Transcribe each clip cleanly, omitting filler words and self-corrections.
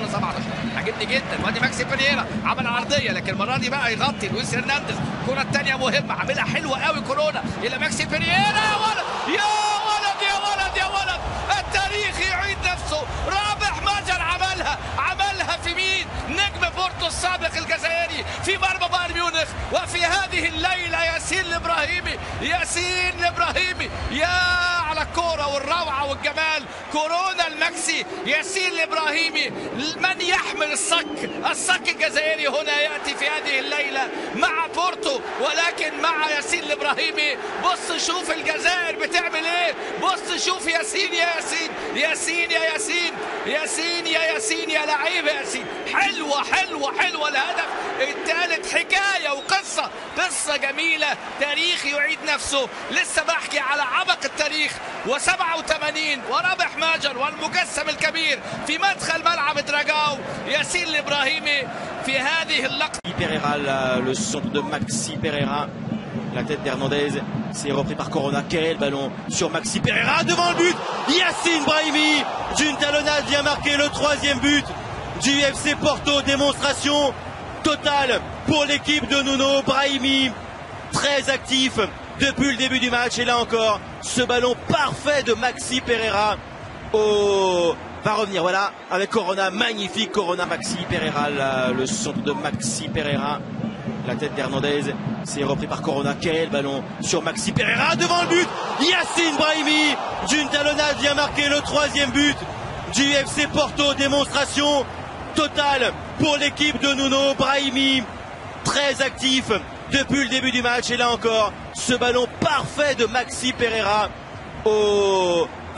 17 عجبني جدا. وادي ماكسي بيريرا عمل عرضيه، لكن المره دي بقى يغطي لويس هرنانديز. الكره الثانيه مهمه عاملها حلوه قوي كورونا الى ماكسي بيريرا. يا ولد يا ولد يا ولد يا ولد، التاريخ يعيد نفسه. رابح ماجر عملها في مين؟ نجم بورتو السابق الجزائري في مرمى بايرن ميونخ. وفي هذه الليله ياسين الابراهيمي يا على الكوره والروعه والجمال. كورونا المكسي، ياسين الابراهيمي من يحمل الصك الجزائري هنا ياتي في هذه الليله مع بورتو، ولكن مع ياسين الابراهيمي. بص شوف الجزائر بتعمل ايه، بص شوف ياسين يا لعيب ياسين. حلوه الهدف الثالث، حكايه وقصه جميله. تاريخ يعيد نفسه. لسه بحكي على عبق التاريخ و87 ورابح ماجر والمجسم الكبير في مدخل ملعب دراغاو. ياسين الابراهيمي في هذه اللقطه. Pereira, le centre de Maxi Pereira, la tête d'Hernandez, c'est repris par Corona. Quel ballon sur Maxi Pereira devant le but. Yacine Brahimi d'une talonnade vient marquer le 3e but du FC Porto. Démonstration totale pour l'équipe de Nuno. Brahimi très actif depuis le début du match, et là encore ce ballon parfait de Maxi Pereira va revenir, voilà, avec Corona, magnifique Corona. Maxi Pereira, le centre de Maxi Pereira, la tête d'Hernandez, c'est repris par Corona. Quel ballon sur Maxi Pereira devant le but. Yacine Brahimi d'une talonnade vient marquer le 3e but du FC Porto. Démonstration totale pour l'équipe de Nuno. Brahimi très actif depuis le début du match, et là encore ce ballon parfait de Maxi Pereira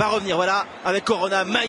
va revenir, voilà, avec Corona.